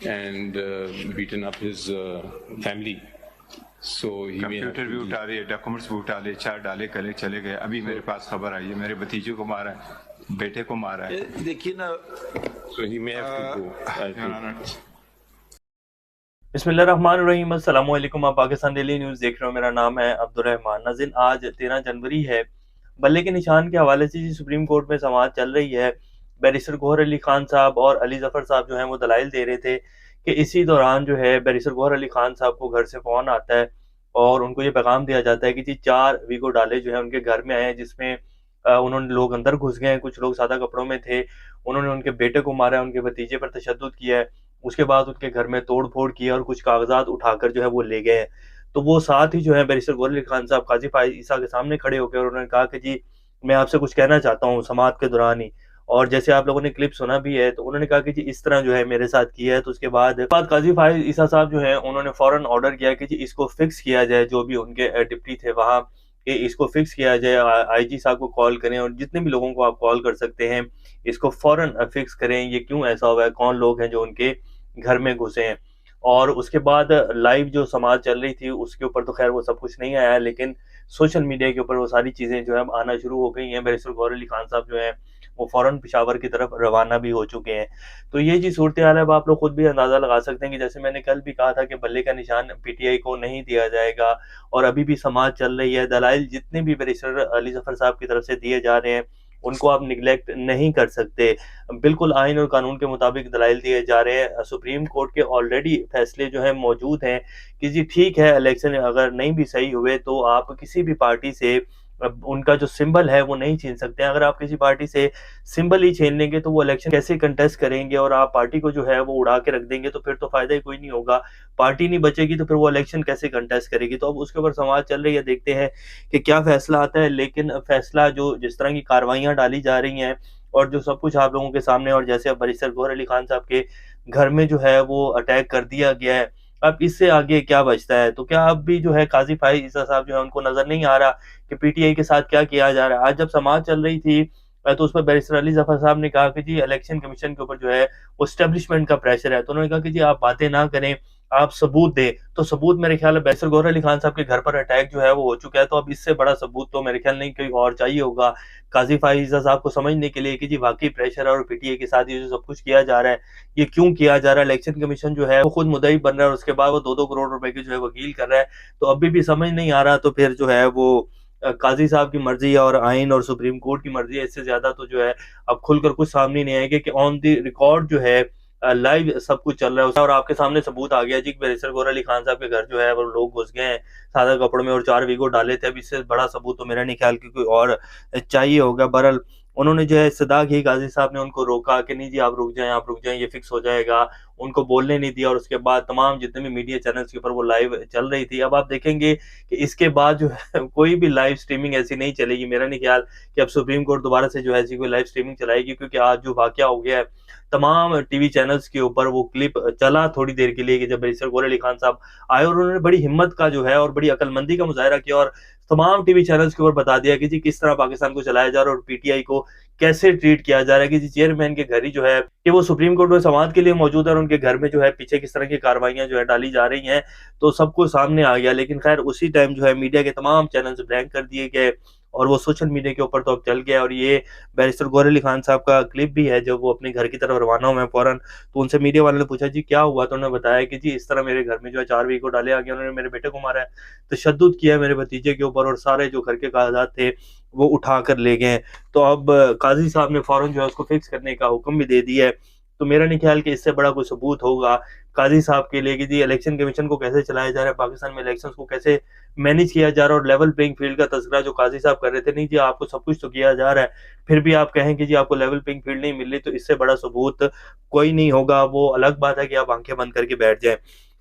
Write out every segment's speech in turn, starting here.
and beaten up his family. So he may have computer भी to उठा लिए, documents भी उठा लिए, चार डाले कले चले गए। अभी मेरे पास खबर आई है मेरे भतीजे को मारा है, बेटे को मारा है। देखिए ना, so he may have to go. I think. बिस्मिल्लाहिर्रहमानिर्रहीम, अस्सलाम वालेकुम। आप पाकिस्तान डेली न्यूज़ देख रहे हो। मेरा नाम है अब्दुर्रहमान। नाज़रीन, आज 13 जनवरी है। बल्ले के निशान के हवाले से सुप्रीम कोर्ट में समाअत चल रही है। बैरिस्टर गौहर अली खान साहब और अली ज़फ़र साहब जो हैं वो दलाइल दे रहे थे कि इसी दौरान जो है बैरिस्टर गौहर अली खान साहब को घर से फ़ोन आता है और उनको ये पैगाम दिया जाता है कि जी 4 वीगो डाले जो है उनके घर में आए हैं, जिसमें उन्होंने लोग अंदर घुस गए हैं, कुछ लोग सादा कपड़ों में थे, उन्होंने उनके बेटे को मारा है, उनके भतीजे पर तशद्दुद किया है, उसके बाद उनके घर में तोड़-फोड़ की और कुछ कागज़ात उठाकर जो है वो ले गए हैं। तो वो साथ ही जो है बैरिस्टर गौहर अली खान साहब काज़ी फ़ाइज़ ईसा के सामने खड़े होकर और उन्होंने कहा कि जी मैं आपसे कुछ कहना चाहता हूँ समाअत के दौरान ही। और जैसे आप लोगों ने क्लिप सुना भी है, तो उन्होंने कहा कि जी इस तरह जो है मेरे साथ किया है। तो उसके बाद काज़ी फ़ाइज़ ईसा साहब जो हैं उन्होंने फ़ौरन ऑर्डर किया कि जी इसको फ़िक्स किया जाए, जो भी उनके डिप्टी थे वहाँ, कि इसको फ़िक्स किया जाए। आईजी साहब को कॉल करें और जितने भी लोगों को आप कॉल कर सकते हैं, इसको फ़ौरन फ़िक्स करें। ये क्यों ऐसा हुआ है, कौन लोग हैं जो उनके घर में घुसे हैं। और उसके बाद लाइव जो समाअत चल रही थी उसके ऊपर तो खैर वो सब कुछ नहीं आया, लेकिन सोशल मीडिया के ऊपर वो सारी चीज़ें जो है आना शुरू हो गई हैं। बैरिस्टर गौहर अली खान साहब जो हैं वो फ़ौरन पेशावर की तरफ रवाना भी हो चुके हैं। तो ये जी सूरत हाल है। अब आप लोग खुद भी अंदाज़ा लगा सकते हैं कि जैसे मैंने कल भी कहा था कि बल्ले का निशान पीटीआई को नहीं दिया जाएगा, और अभी भी समाअत चल रही है। दलाइल जितने भी बैरिस्टर अली ज़फ़र साहब की तरफ से दिए जा रहे हैं उनको आप निगलेक्ट नहीं कर सकते। बिल्कुल आइन और कानून के मुताबिक दलाइल दिए जा रहे हैं। सुप्रीम कोर्ट के ऑलरेडी फैसले जो हैं मौजूद हैं कि जी ठीक है, इलेक्शन अगर नहीं भी सही हुए तो आप किसी भी पार्टी से उनका जो सिंबल है वो नहीं छीन सकते हैं। अगर आप किसी पार्टी से सिंबल ही छीन लेंगे तो वो इलेक्शन कैसे कंटेस्ट करेंगे, और आप पार्टी को जो है वो उड़ा के रख देंगे तो फिर तो फ़ायदा ही कोई नहीं होगा। पार्टी नहीं बचेगी तो फिर वो इलेक्शन कैसे कंटेस्ट करेगी। तो अब उसके ऊपर समाअत चल रही है, देखते हैं कि क्या फ़ैसला आता है। लेकिन फ़ैसला जो जिस तरह की कार्रवाइयाँ डाली जा रही हैं और जो सब कुछ आप लोगों के सामने, और जैसे अब बैरिस्टर गौहर अली खान साहब के घर में जो है वो अटैक कर दिया गया है, अब इससे आगे क्या बचता है। तो क्या अब भी जो है काज़ी फ़ाइज़ ईसा साहब जो है उनको नज़र नहीं आ रहा कि पीटीआई के साथ क्या किया जा रहा है। आज जब समाअत चल रही थी तो उसमें बैरिस्टर अली ज़फ़र साहब ने कहा कि जी इलेक्शन कमीशन के ऊपर जो है वो एस्टेब्लिशमेंट का प्रेशर है। तो उन्होंने कहा कि जी आप बातें ना करें, आप सबूत दें। तो सबूत मेरे ख्याल है बैरिस्टर गौहर अली खान साहब के घर पर अटैक जो है वो हो चुका है, तो अब इससे बड़ा सबूत तो मेरे ख्याल नहीं कोई और चाहिए होगा काज़ी फ़ाइज़ ईसा साहब को समझने के लिए कि जी वाक़ई प्रेशर है और पीटीआई के साथ ये जो सब कुछ किया जा रहा है, ये क्यों किया जा रहा है। इलेक्शन कमीशन जो है वो खुद मुद्दई बन रहा है और उसके बाद वो 2-2 करोड़ रुपए की जो है वकील कर रहा है। तो अभी भी समझ नहीं आ रहा, तो फिर जो है वो काज़ी साहब की मर्ज़ी है और आइन और सुप्रीम कोर्ट की मर्ज़ी है। इससे ज़्यादा तो जो है अब खुलकर कुछ सामने नहीं आएगा कि ऑन द रिकॉर्ड जो है लाइव सब कुछ चल रहा है और आपके सामने सबूत आ गया जी कि बैरिस्टर गौहर अली खान साहब के घर जो है वो लोग घुस गए हैं सादा कपड़ों में और 4 वीगो डाले थे। अब इससे बड़ा सबूत तो मेरा नहीं ख्याल कि कोई और चाहिए होगा। बहरहाल उन्होंने जो है इस्तदा की, काज़ी साहब ने उनको रोका कि नहीं जी आप रुक जाएँ, ये फिक्स हो जाएगा। उनको बोलने नहीं दिया और उसके बाद तमाम जितने भी मीडिया चैनल्स के ऊपर वो लाइव चल रही थी। अब आप देखेंगे कि इसके बाद जो है कोई भी लाइव स्ट्रीमिंग ऐसी नहीं चलेगी। मेरा नहीं ख्याल कि अब सुप्रीम कोर्ट दोबारा से जो है ऐसी कोई लाइव स्ट्रीमिंग चलाएगी, क्योंकि आज जो वाक़या हो गया है तमाम टीवी चैनल्स के ऊपर वो क्लिप चला थोड़ी देर के लिए कि जब बैरिस्टर गौहर अली खान साहब आए और उन्होंने बड़ी हिम्मत का जो है और बड़ी अक्लमंदी का मुज़ाहिरा किया और तमाम टीवी चैनल्स के ऊपर बता दिया कि जी किस तरह पाकिस्तान को चलाया जा रहा है और पीटीआई को कैसे ट्रीट किया जा रहा है। कि जी चेयरमैन के घर ही जो है कि वो सुप्रीम कोर्ट में समाअत के लिए मौजूद है और उनके घर में जो है पीछे किस तरह की कार्रवाइयां जो है डाली जा रही हैं, तो सबको सामने आ गया। लेकिन खैर उसी टाइम जो है मीडिया के तमाम चैनल्स ब्लैंक कर दिए गए और वो सोशल मीडिया के ऊपर तो अब चल गया। और ये बैरिस्टर गौहर अली खान साहब का क्लिप भी है जब वो अपने घर की तरफ रवाना हुए फौरन, तो उनसे मीडिया वालों ने पूछा जी क्या हुआ, तो उन्होंने बताया कि जी इस तरह मेरे घर में जो है 4 वीगो डाले आ गए, उन्होंने मेरे बेटे को मारा है, तशद्दुद किया है मेरे भतीजे के ऊपर और सारे जो घर के कागजात थे वो उठा कर ले गए। तो अब काजी साहब ने फौरन जो है उसको फिक्स करने का हुक्म भी दे दिया है। तो मेरा नहीं ख्याल कि इससे बड़ा कोई सबूत होगा काजी साहब के लिए कि जी इलेक्शन कमीशन को कैसे चलाया जा रहा है, पाकिस्तान में इलेक्शंस को कैसे मैनेज किया जा रहा है और लेवल प्लेइंग फील्ड का तज़किरा जो काजी साहब कर रहे थे। नहीं जी आपको सब कुछ तो किया जा रहा है, फिर भी आप कहें कि जी आपको लेवल प्लेइंग फील्ड नहीं मिल रही, तो इससे बड़ा सबूत कोई नहीं होगा। वो अलग बात है कि आप आंखें बंद करके बैठ जाएं।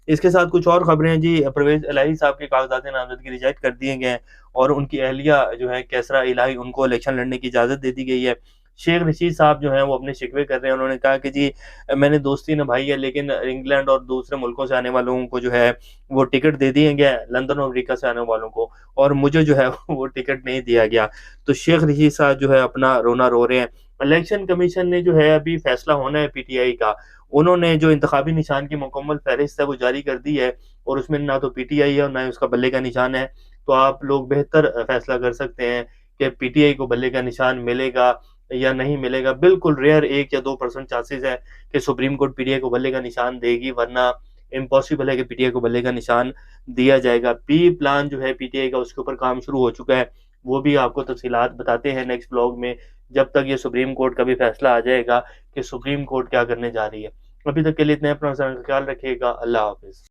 इसके साथ कुछ और खबरें हैं जी। परवेज़ इलाही साहब के कागजात नामजदगी रिजेक्ट कर दिए गए हैं और उनकी अहलिया जो है कैसरा इलाही, उनको इलेक्शन लड़ने की इजाज़त दे दी गई है। शेख रशीद साहब जो हैं वो अपने शिकवे कर रहे हैं। उन्होंने कहा कि जी मैंने दोस्ती निभाई है, लेकिन इंग्लैंड और दूसरे मुल्कों से आने वालों को जो है वो टिकट दे दिए गए, लंदन और अमेरिका से आने वालों को, और मुझे जो है वो टिकट नहीं दिया गया। तो शेख रशीद साहब जो है अपना रोना रो रहे हैं। इलेक्शन कमीशन ने जो है अभी फैसला होना है पीटीआई का, उन्होंने जो इंतखाबी निशान की मुकम्मल फहरिस्त है वो जारी कर दी है, और उसमें ना तो पीटीआई है और ना ही उसका बल्ले का निशान है। तो आप लोग बेहतर फैसला कर सकते हैं कि पीटीआई को बल्ले का निशान मिलेगा या नहीं मिलेगा। बिल्कुल रेयर 1 या 2% चांसेस है कि सुप्रीम कोर्ट पीटीआई को बल्ले का निशान देगी, वरना इम्पॉसिबल है कि पीटीआई को बल्ले का निशान दिया जाएगा। बी प्लान जो है पीटीआई का, उसके ऊपर काम शुरू हो चुका है, वो भी आपको तफसीलात बताते हैं नेक्स्ट ब्लॉग में, जब तक ये सुप्रीम कोर्ट का भी फैसला आ जाएगा कि सुप्रीम कोर्ट क्या करने जा रही है। अभी तक के लिए इतना, अपना ख्याल रखिएगा। अल्लाह हाफिज।